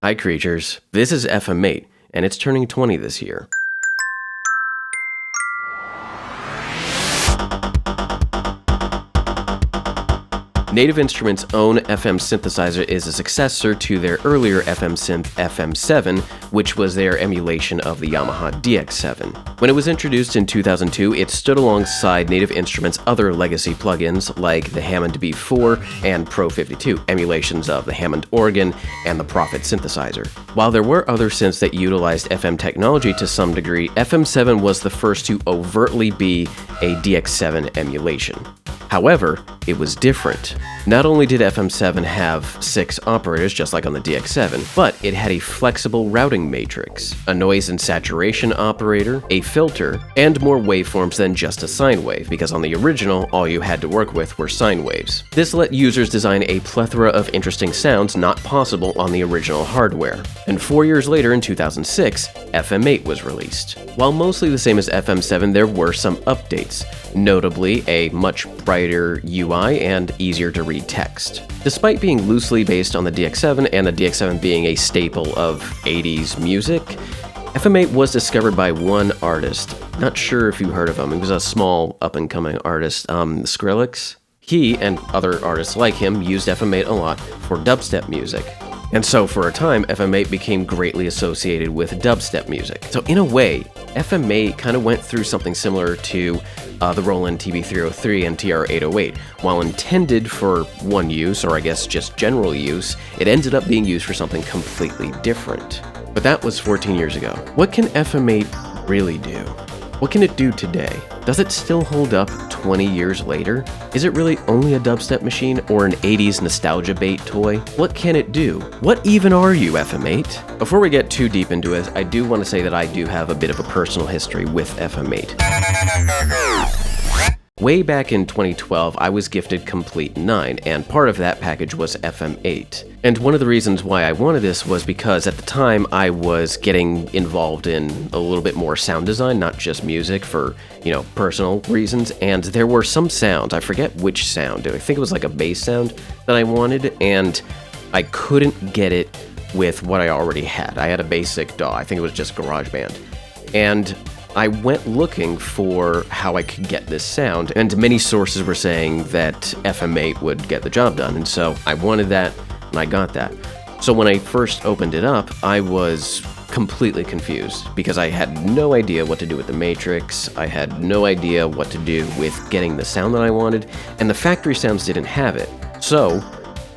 Hi creatures, this is FM8, and it's turning 20 this year. Native Instruments' own FM synthesizer is a successor to their earlier FM synth FM7, which was their emulation of the Yamaha DX7. When it was introduced in 2002, it stood alongside Native Instruments' other legacy plugins like the Hammond B4 and Pro 52, emulations of the Hammond organ and the Prophet synthesizer. While there were other synths that utilized FM technology to some degree, FM7 was the first to overtly be a DX7 emulation. However, it was different. Not only did FM7 have 6 operators, just like on the DX7, but it had a flexible routing matrix, a noise and saturation operator, a filter, and more waveforms than just a sine wave, because on the original, all you had to work with were sine waves. This let users design a plethora of interesting sounds not possible on the original hardware. And 4 years later, in 2006, FM8 was released. While mostly the same as FM7, there were some updates, notably a much brighter UI and easier to read text. Despite being loosely based on the DX7 and the DX7 being a staple of 80s music, FM8 was discovered by one artist. Not sure if you heard of him. He was a small up-and-coming artist, Skrillex. He and other artists like him used FM8 a lot for dubstep music. And so for a time, FM8 became greatly associated with dubstep music. So in a way, FM8 kind of went through something similar to the Roland TB303 and TR-808. While intended for one use, or I guess just general use, it ended up being used for something completely different. But that was 14 years ago. What can FM8 really do? What can it do today? Does it still hold up 20 years later? Is it really only a dubstep machine or an 80s nostalgia bait toy? What can it do? What even are you, FM8? Before we get too deep into it, I do want to say that I do have a bit of a personal history with FM8. Way back in 2012, I was gifted Complete 9, and part of that package was FM8. And one of the reasons why I wanted this was because at the time I was getting involved in a little bit more sound design, not just music, for, personal reasons, and there were some sounds, I forget which sound, I think it was like a bass sound that I wanted, and I couldn't get it with what I already had. I had a basic DAW, I think it was just GarageBand, and I went looking for how I could get this sound, and many sources were saying that FM8 would get the job done, and so I wanted that, and I got that. So when I first opened it up, I was completely confused, because I had no idea what to do with the matrix, I had no idea what to do with getting the sound that I wanted, and the factory sounds didn't have it. So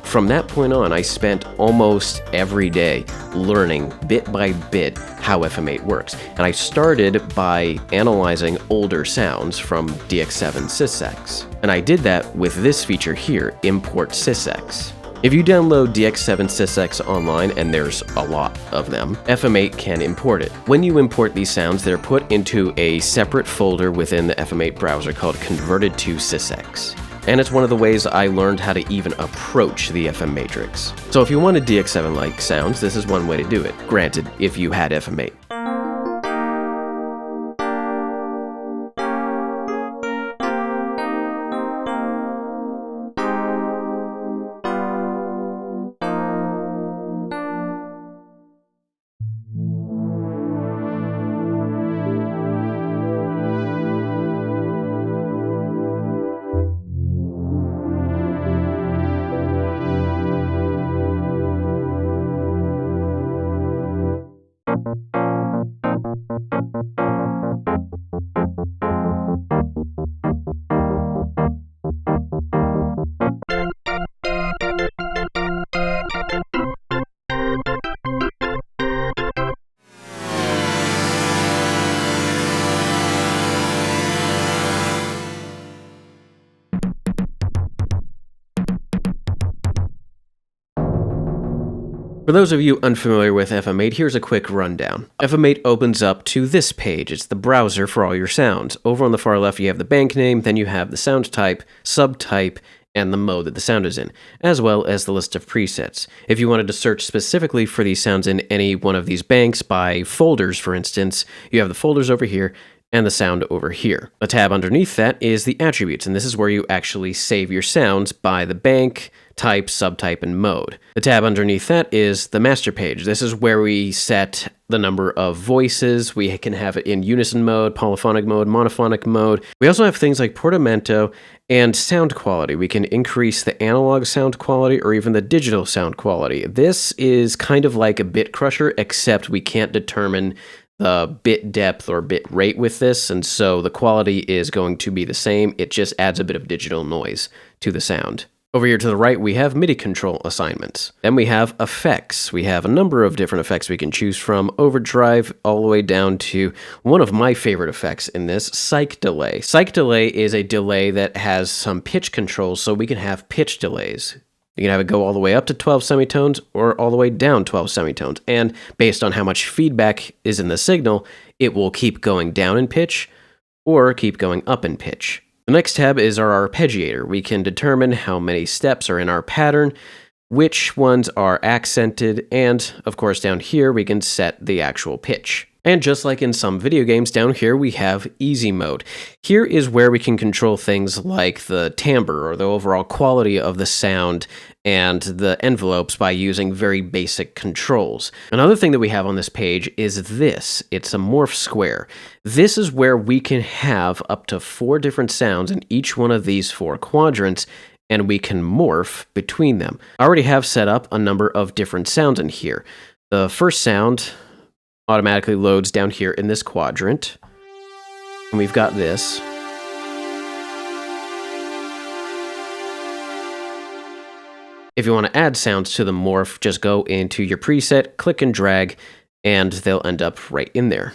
from that point on, I spent almost every day learning bit by bit how FM8 works. And I started by analyzing older sounds from DX7 Sysex. And I did that with this feature here, Import Sysex. If you download DX7 Sysex online, and there's a lot of them, FM8 can import it. When you import these sounds, they're put into a separate folder within the FM8 browser called Converted to Sysex. And it's one of the ways I learned how to even approach the FM matrix. So if you wanted DX7-like sounds, this is one way to do it. Granted, if you had FM8. For those of you unfamiliar with FM8, here's a quick rundown. FM8 opens up to this page. It's the browser for all your sounds. Over on the far left, you have the bank name, then you have the sound type, subtype, and the mode that the sound is in, as well as the list of presets. If you wanted to search specifically for these sounds in any one of these banks by folders, for instance, you have the folders over here and the sound over here. A tab underneath that is the attributes, and this is where you actually save your sounds by the bank, type, subtype, and mode. The tab underneath that is the master page. This is where we set the number of voices. We can have it in unison mode, polyphonic mode, monophonic mode. We also have things like portamento and sound quality. We can increase the analog sound quality or even the digital sound quality. This is kind of like a bit crusher, except we can't determine the bit depth or bit rate with this, and so the quality is going to be the same. It just adds a bit of digital noise to the sound. Over here to the right, we have MIDI control assignments. Then we have effects. We have a number of different effects we can choose from, overdrive all the way down to one of my favorite effects in this, psych delay. Psych delay is a delay that has some pitch controls, so we can have pitch delays. You can have it go all the way up to 12 semitones or all the way down 12 semitones. And based on how much feedback is in the signal, it will keep going down in pitch or keep going up in pitch. The next tab is our arpeggiator. We can determine how many steps are in our pattern, which ones are accented, and of course down here we can set the actual pitch. And just like in some video games, down here we have easy mode. Here is where we can control things like the timbre or the overall quality of the sound and the envelopes by using very basic controls. Another thing that we have on this page is this. It's a morph square. This is where we can have up to 4 different sounds in each one of these 4 quadrants, and we can morph between them. I already have set up a number of different sounds in here. The first sound automatically loads down here in this quadrant, and we've got this. If you want to add sounds to the morph, just go into your preset, click and drag, and they'll end up right in there.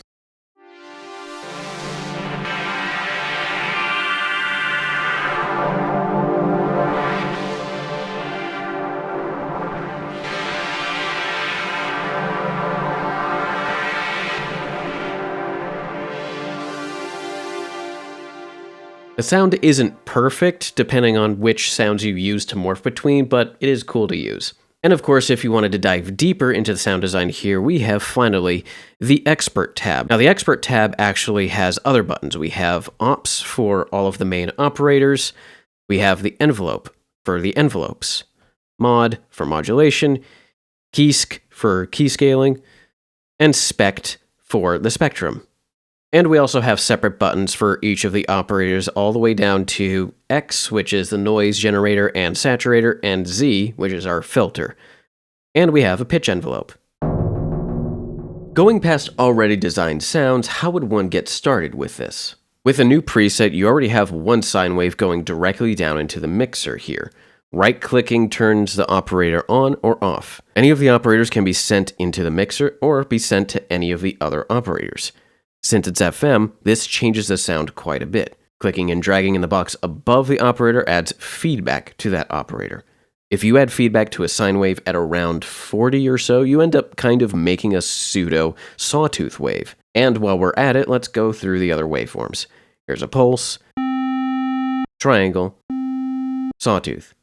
The sound isn't perfect, depending on which sounds you use to morph between, but it is cool to use. And of course, if you wanted to dive deeper into the sound design here, we have finally the Expert tab. Now, the Expert tab actually has other buttons. We have Ops for all of the main operators. We have the Envelope for the envelopes, Mod for modulation, Keysk for key scaling, and Spect for the spectrum. And we also have separate buttons for each of the operators all the way down to X, which is the noise generator and saturator, and Z, which is our filter. And we have a pitch envelope. Going past already designed sounds, how would one get started with this? With a new preset, you already have one sine wave going directly down into the mixer here. Right-clicking turns the operator on or off. Any of the operators can be sent into the mixer or be sent to any of the other operators. Since it's FM, this changes the sound quite a bit. Clicking and dragging in the box above the operator adds feedback to that operator. If you add feedback to a sine wave at around 40 or so, you end up kind of making a pseudo sawtooth wave. And while we're at it, let's go through the other waveforms. Here's a pulse, triangle, sawtooth.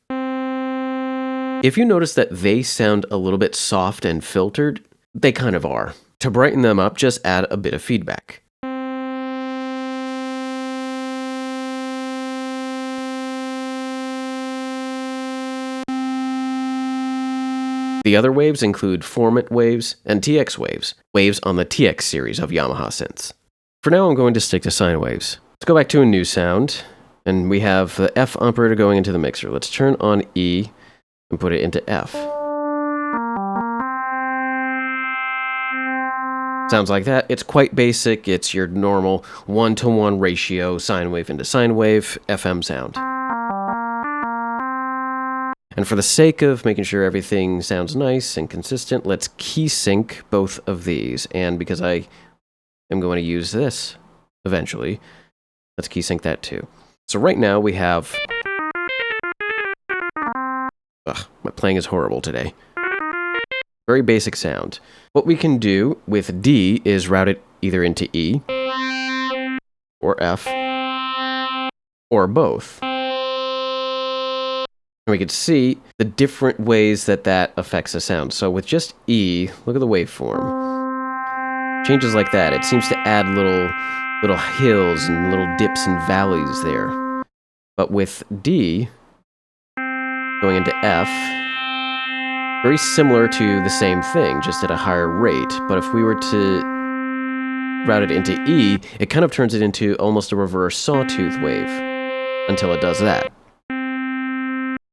If you notice that they sound a little bit soft and filtered, they kind of are. To brighten them up, just add a bit of feedback. The other waves include Formant waves and TX waves, waves on the TX series of Yamaha synths. For now, I'm going to stick to sine waves. Let's go back to a new sound, and we have the F operator going into the mixer. Let's turn on E and put it into F. Sounds like that. It's quite basic. It's your normal 1-to-1 ratio sine wave into sine wave FM sound. And for the sake of making sure everything sounds nice and consistent, let's key sync both of these. And because I am going to use this eventually, let's key sync that too. So right now we have... my playing is horrible today. Very basic sound. What we can do with D is route it either into E, or F, or both. And we can see the different ways that that affects the sound. So with just E, look at the waveform. Changes like that. It seems to add little hills and little dips and valleys there. But with D, going into F. Very similar to the same thing, just at a higher rate. But if we were to route it into E, it kind of turns it into almost a reverse sawtooth wave until it does that.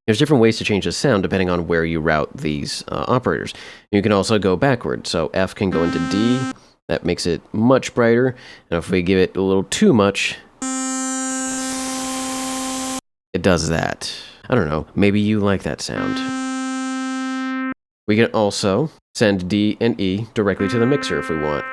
There's different ways to change the sound depending on where you route these operators. You can also go backward, so F can go into D. That makes it much brighter. And if we give it a little too much, it does that. I don't know, maybe you like that sound. We can also send D and E directly to the mixer if we want.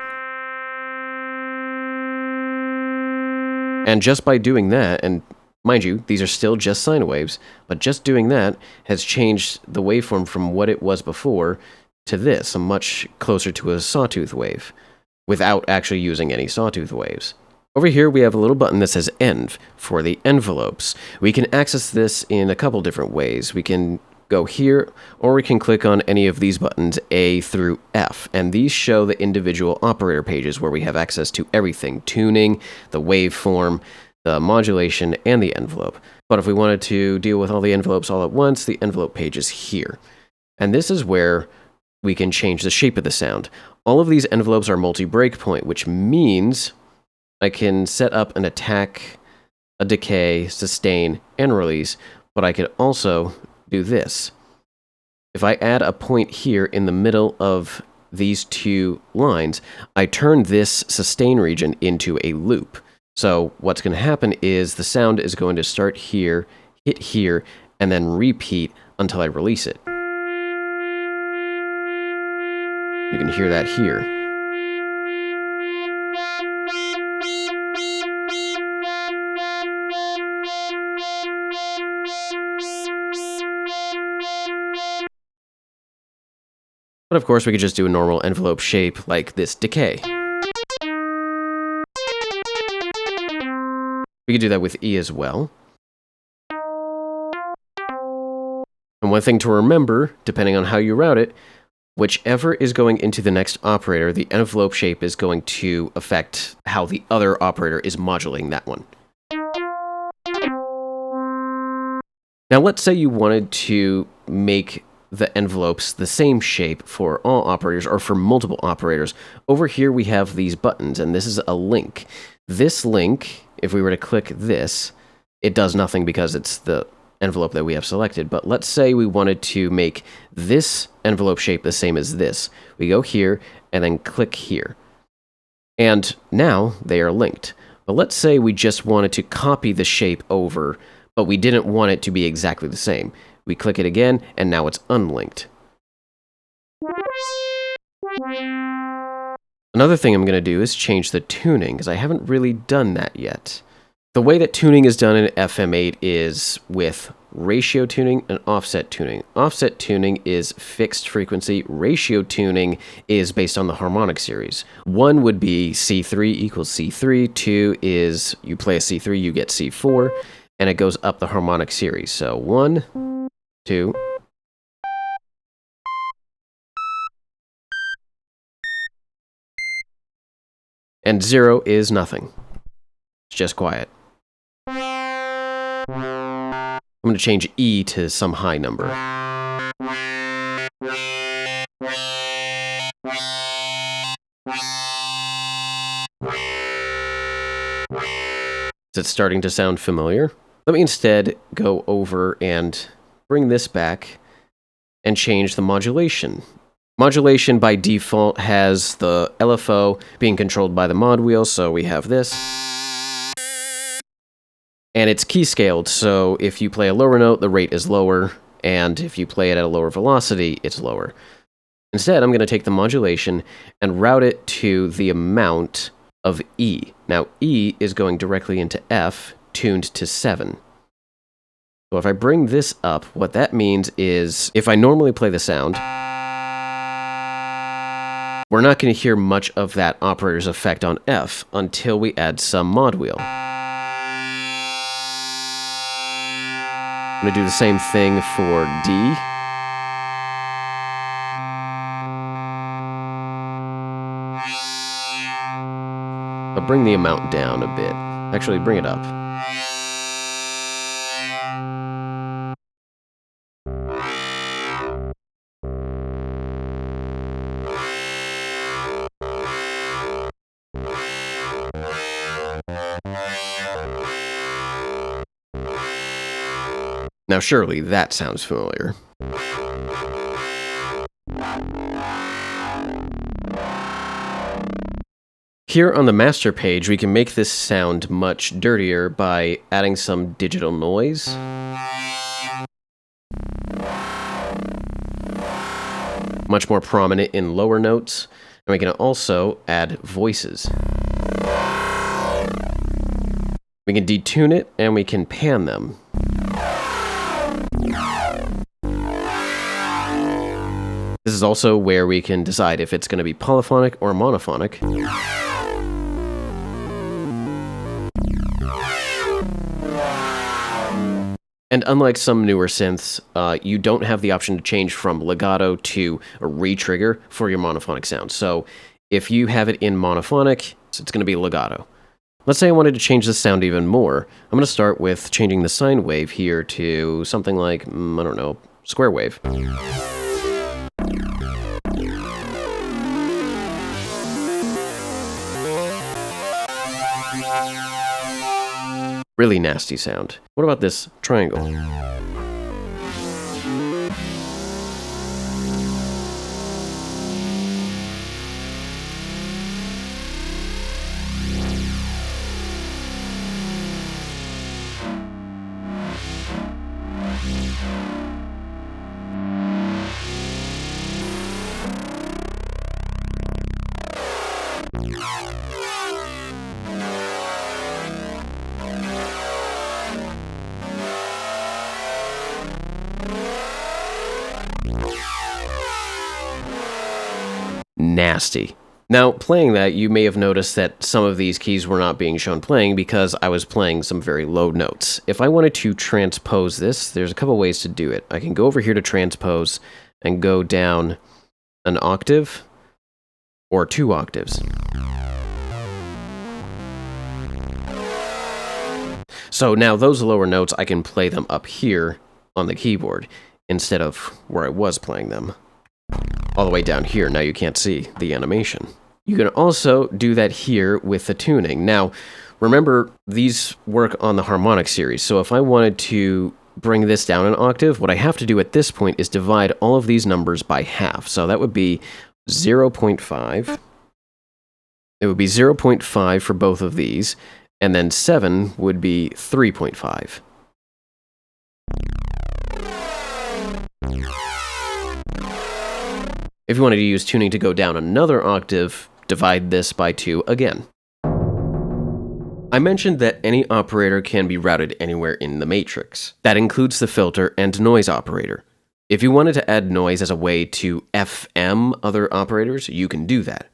And just by doing that, and mind you, these are still just sine waves, but just doing that has changed the waveform from what it was before to this, a much closer to a sawtooth wave, without actually using any sawtooth waves. Over here, we have a little button that says Env for the envelopes. We can access this in a couple different ways. We can go here, or we can click on any of these buttons, A through F, and these show the individual operator pages where we have access to everything: tuning, the waveform, the modulation, and the envelope. But if we wanted to deal with all the envelopes all at once, the envelope page is here. And this is where we can change the shape of the sound. All of these envelopes are multi-breakpoint, which means I can set up an attack, a decay, sustain, and release, but I could also do this. If I add a point here in the middle of these two lines, I turn this sustain region into a loop. So what's going to happen is the sound is going to start here, hit here, and then repeat until I release it. You can hear that here. But of course, we could just do a normal envelope shape like this decay. We could do that with E as well. And one thing to remember, depending on how you route it, whichever is going into the next operator, the envelope shape is going to affect how the other operator is modulating that one. Now let's say you wanted to make the envelopes the same shape for all operators or for multiple operators. Over here we have these buttons, and this is a link. This link, if we were to click this, it does nothing because it's the envelope that we have selected. But let's say we wanted to make this envelope shape the same as this. We go here and then click here. And now they are linked. But let's say we just wanted to copy the shape over, but we didn't want it to be exactly the same. We click it again, and now it's unlinked. Another thing I'm going to do is change the tuning, because I haven't really done that yet. The way that tuning is done in FM8 is with ratio tuning and offset tuning. Offset tuning is fixed frequency. Ratio tuning is based on the harmonic series. 1 would be C3 equals C3. 2 is you play a C3, you get C4, and it goes up the harmonic series. So 1, 2, and 0 is nothing. It's just quiet. I'm going to change E to some high number. Is it starting to sound familiar? Let me instead go over and bring this back and change the modulation. Modulation by default has the LFO being controlled by the mod wheel, so we have this. And it's key scaled, so if you play a lower note, the rate is lower, and if you play it at a lower velocity, it's lower. Instead, I'm going to take the modulation and route it to the amount of E. Now, E is going directly into F, tuned to 7. So if I bring this up, what that means is, if I normally play the sound, we're not going to hear much of that operator's effect on F until we add some mod wheel. I'm going to do the same thing for D. But bring the amount down a bit. Actually, bring it up. Now surely that sounds familiar. Here on the master page, we can make this sound much dirtier by adding some digital noise. Much more prominent in lower notes. And we can also add voices. We can detune it and we can pan them. This is also where we can decide if it's going to be polyphonic or monophonic. And unlike some newer synths, you don't have the option to change from legato to a re-trigger for your monophonic sound. So if you have it in monophonic, it's going to be legato. Let's say I wanted to change the sound even more. I'm going to start with changing the sine wave here to something like, I don't know, square wave. Really nasty sound. What about this triangle? Nasty. Now, playing that, you may have noticed that some of these keys were not being shown playing because I was playing some very low notes. If I wanted to transpose this, there's a couple ways to do it. I can go over here to transpose and go down an octave or 2 octaves. So now those lower notes, I can play them up here on the keyboard instead of where I was playing them. All the way down here. Now you can't see the animation. You can also do that here with the tuning. Now, remember, these work on the harmonic series, so if I wanted to bring this down an octave, what I have to do at this point is divide all of these numbers by half. So that would be 0.5. It would be 0.5 for both of these, and then 7 would be 3.5. If you wanted to use tuning to go down another octave, divide this by 2 again. I mentioned that any operator can be routed anywhere in the matrix. That includes the filter and noise operator. If you wanted to add noise as a way to FM other operators, you can do that.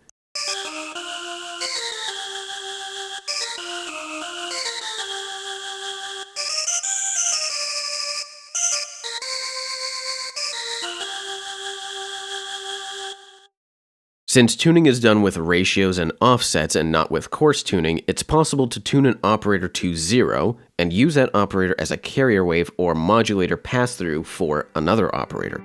Since tuning is done with ratios and offsets and not with coarse tuning, it's possible to tune an operator to 0 and use that operator as a carrier wave or modulator pass-through for another operator.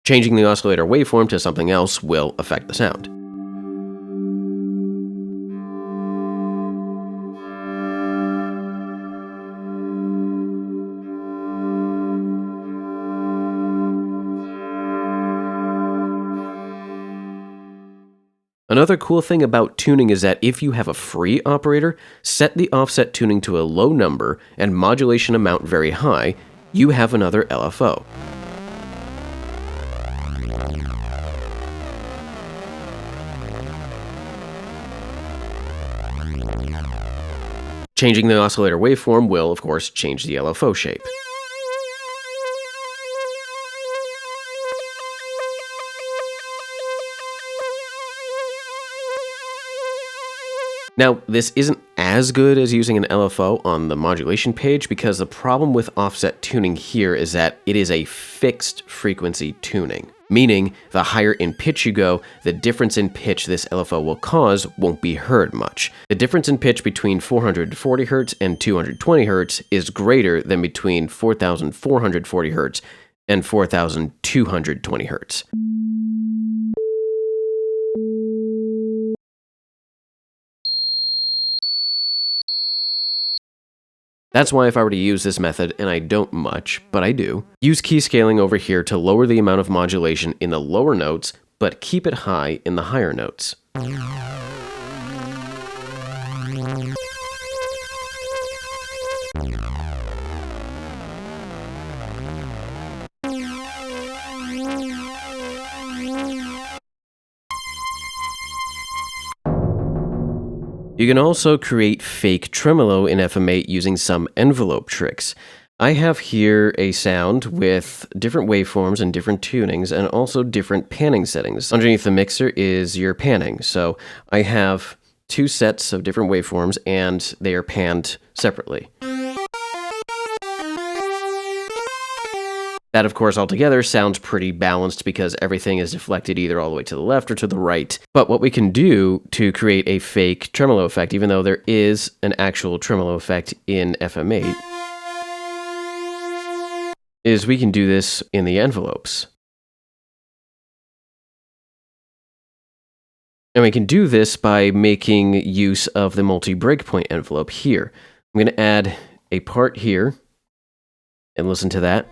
Changing the oscillator waveform to something else will affect the sound. Another cool thing about tuning is that if you have a free operator, set the offset tuning to a low number and modulation amount very high, you have another LFO. Changing the oscillator waveform will, of course, change the LFO shape. Now, this isn't as good as using an LFO on the modulation page because the problem with offset tuning here is that it is a fixed frequency tuning, meaning the higher in pitch you go, the difference in pitch this LFO will cause won't be heard much. The difference in pitch between 440 Hz and 220 Hz is greater than between 4440 Hz and 4220 Hz. That's why if I were to use this method, and I don't much, but I do, use key scaling over here to lower the amount of modulation in the lower notes, but keep it high in the higher notes. You can also create fake tremolo in FM8 using some envelope tricks. I have here a sound with different waveforms and different tunings and also different panning settings. Underneath the mixer is your panning. So I have two sets of different waveforms and they are panned separately. That, of course, altogether sounds pretty balanced because everything is deflected either all the way to the left or to the right. But what we can do to create a fake tremolo effect, even though there is an actual tremolo effect in FM8, is we can do this in the envelopes. And we can do this by making use of the multi-breakpoint envelope here. I'm going to add a part here and listen to that.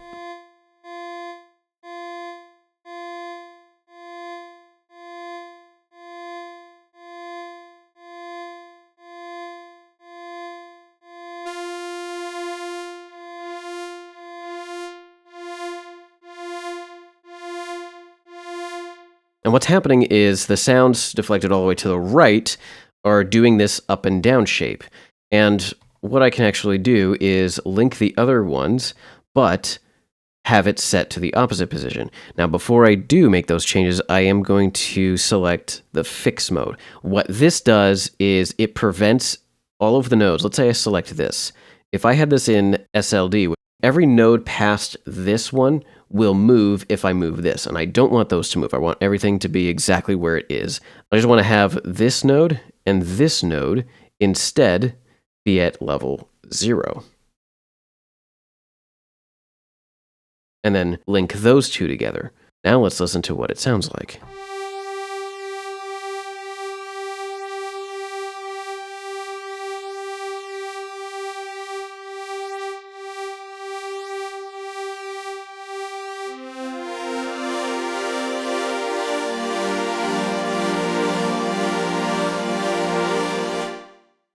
And what's happening is the sounds deflected all the way to the right are doing this up and down shape. And what I can actually do is link the other ones, but have it set to the opposite position. Now, before I do make those changes, I am going to select the fix mode. What this does is it prevents all of the nodes. Let's say I select this. If I had this in SLD, every node past this one will move if I move this, and I don't want those to move. I want everything to be exactly where it is. I just want to have this node and this node instead be at level 0. And then link those two together. Now let's listen to what it sounds like.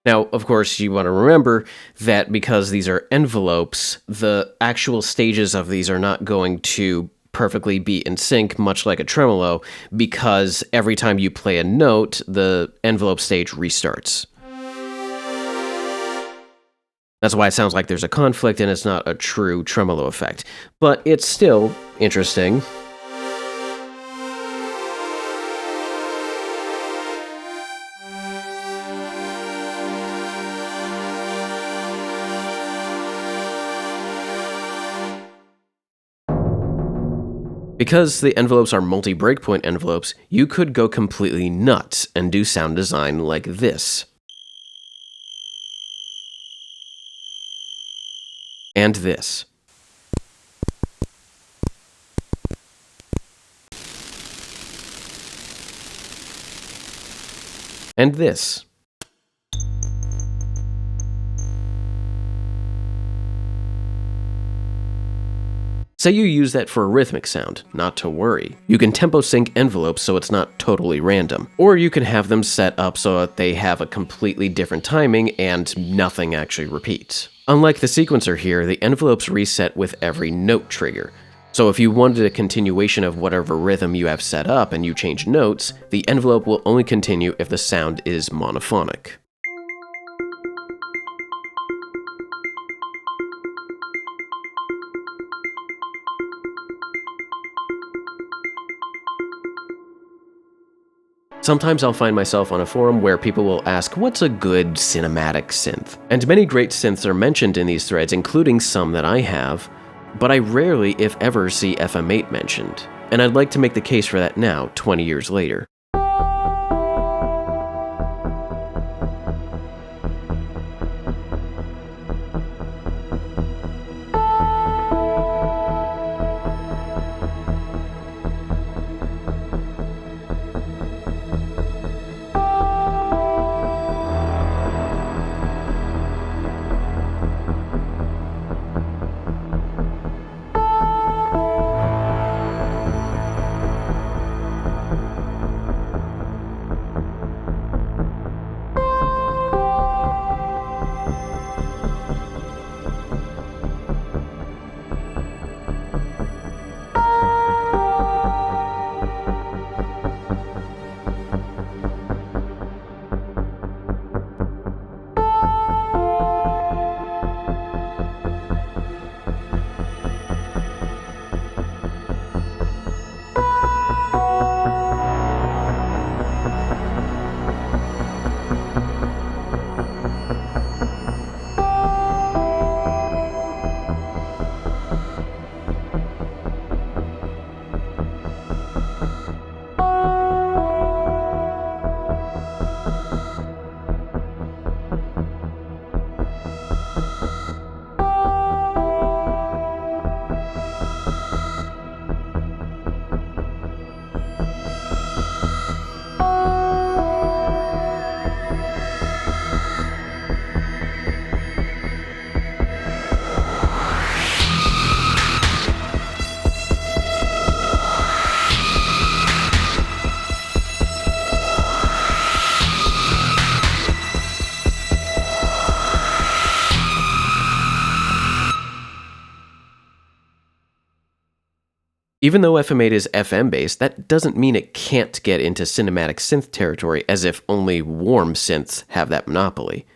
Now, of course, you want to remember that because these are envelopes, the actual stages of these are not going to perfectly be in sync, much like a tremolo, because every time you play a note, the envelope stage restarts. That's why it sounds like there's a conflict and it's not a true tremolo effect. But it's still interesting. Because the envelopes are multi-breakpoint envelopes, you could go completely nuts and do sound design like this. And this. And this. Say you use that for a rhythmic sound, not to worry. You can tempo sync envelopes so it's not totally random. Or you can have them set up so that they have a completely different timing and nothing actually repeats. Unlike the sequencer here, the envelopes reset with every note trigger. So if you wanted a continuation of whatever rhythm you have set up and you change notes, the envelope will only continue if the sound is monophonic. Sometimes I'll find myself on a forum where people will ask, what's a good cinematic synth? And many great synths are mentioned in these threads, including some that I have, but I rarely, if ever, see FM8 mentioned. And I'd like to make the case for that now, 20 years later. Even though FM8 is FM-based, that doesn't mean it can't get into cinematic synth territory, as if only warm synths have that monopoly.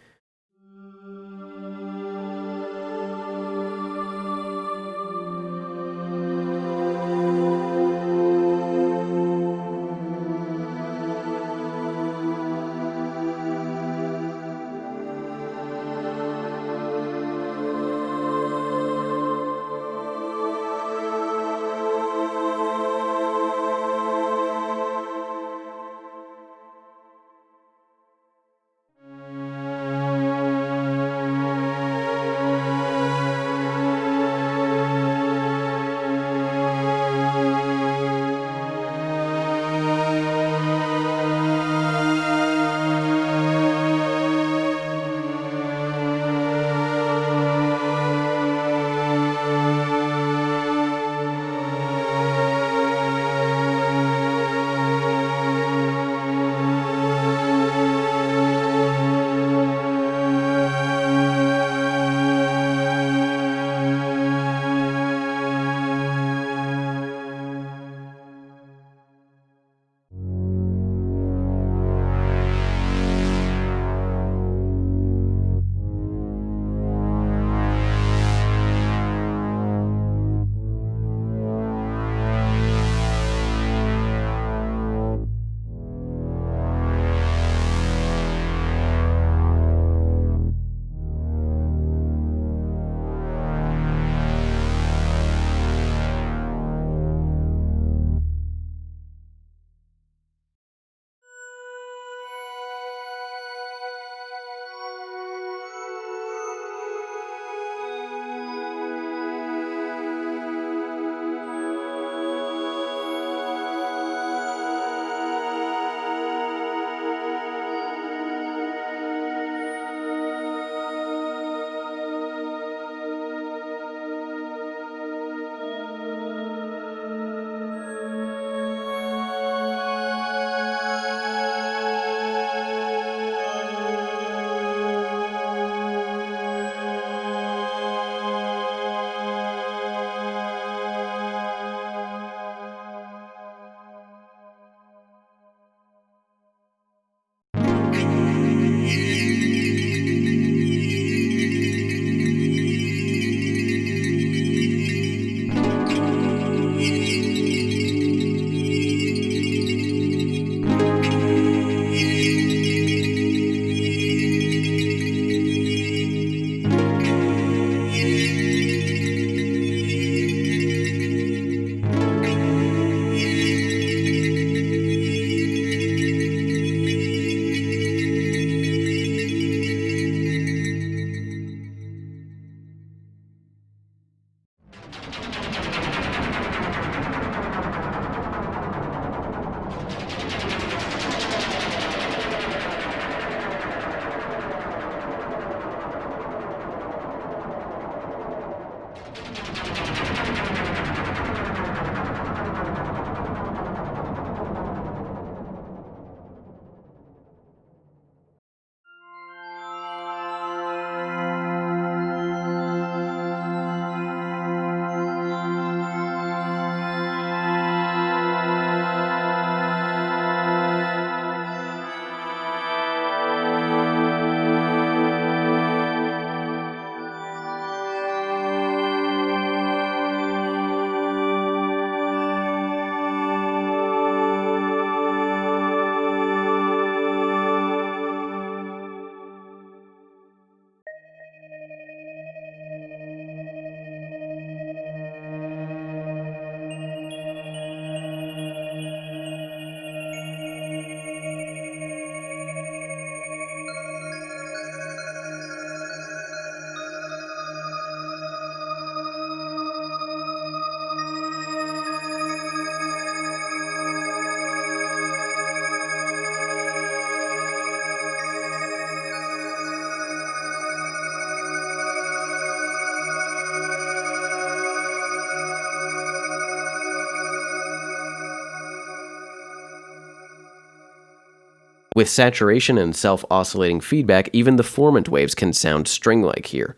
With saturation and self-oscillating feedback, even the formant waves can sound string-like here.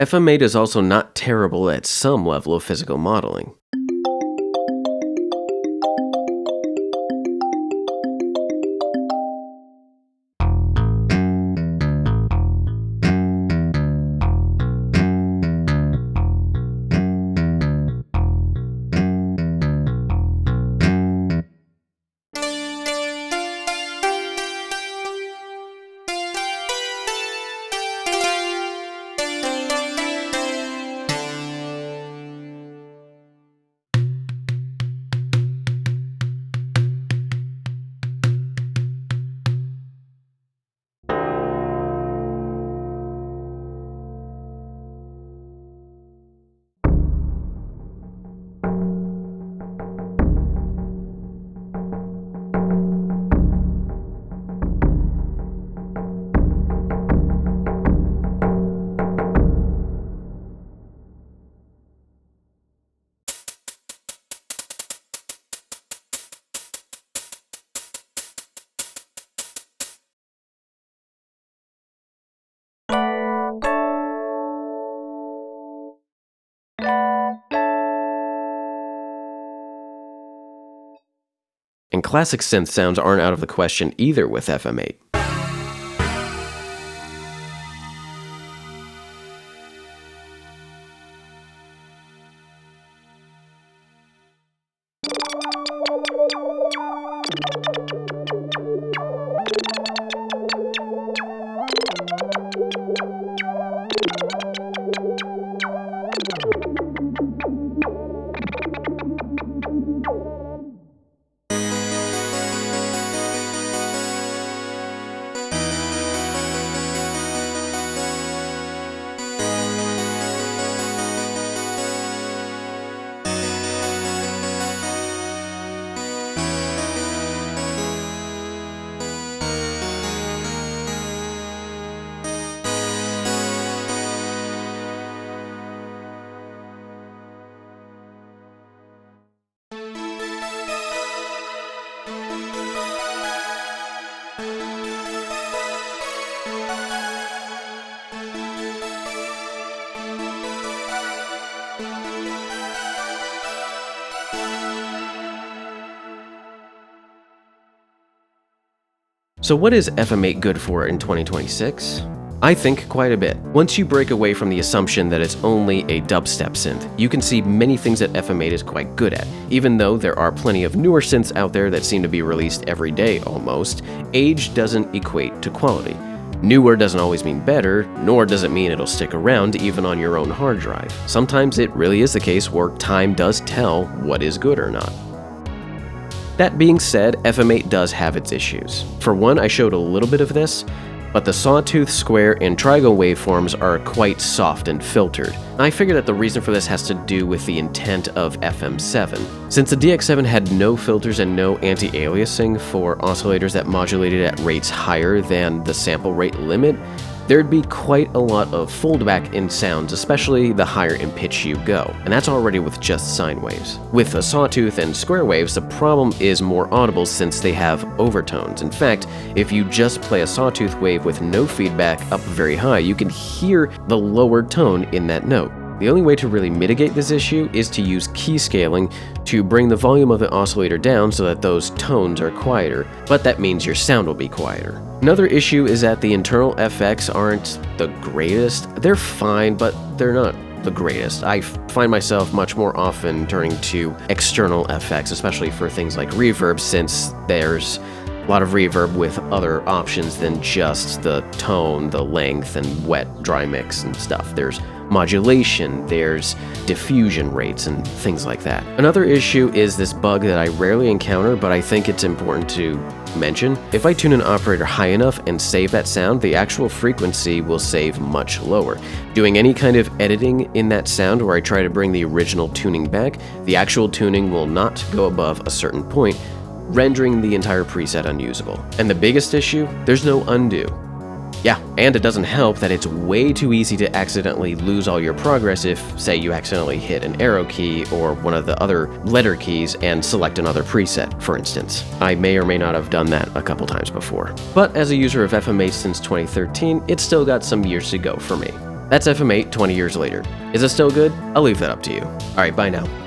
FM8 is also not terrible at some level of physical modeling. And classic synth sounds aren't out of the question either with FM8. So what is FM8 good for in 2026? I think quite a bit. Once you break away from the assumption that it's only a dubstep synth, you can see many things that FM8 is quite good at. Even though there are plenty of newer synths out there that seem to be released every day almost, age doesn't equate to quality. Newer doesn't always mean better, nor does it mean it'll stick around even on your own hard drive. Sometimes it really is the case where time does tell what is good or not. That being said, FM8 does have its issues. For one, I showed a little bit of this, but the sawtooth, square, and triangle waveforms are quite soft and filtered. I figure that the reason for this has to do with the intent of FM7. Since the DX7 had no filters and no anti-aliasing for oscillators that modulated at rates higher than the sample rate limit, there'd be quite a lot of foldback in sounds, especially the higher in pitch you go, and that's already with just sine waves. With a sawtooth and square waves, the problem is more audible since they have overtones. In fact, if you just play a sawtooth wave with no feedback up very high, you can hear the lower tone in that note. The only way to really mitigate this issue is to use key scaling to bring the volume of the oscillator down so that those tones are quieter, but that means your sound will be quieter. Another issue is that the internal FX aren't the greatest. They're fine, but they're not the greatest. I find myself much more often turning to external FX, especially for things like reverb, since there's a lot of reverb with other options than just the tone, the length, and wet, dry mix and stuff. There's modulation, there's diffusion rates, and things like that. Another issue is this bug that I rarely encounter, but I think it's important to mention. If I tune an operator high enough and save that sound, the actual frequency will save much lower. Doing any kind of editing in that sound where I try to bring the original tuning back, the actual tuning will not go above a certain point, rendering the entire preset unusable. And the biggest issue, there's no undo. Yeah, and it doesn't help that it's way too easy to accidentally lose all your progress if, say, you accidentally hit an arrow key or one of the other letter keys and select another preset, for instance. I may or may not have done that a couple times before. But as a user of FM8 since 2013, it's still got some years to go for me. That's FM8 20 years later. Is it still good? I'll leave that up to you. Alright, bye now.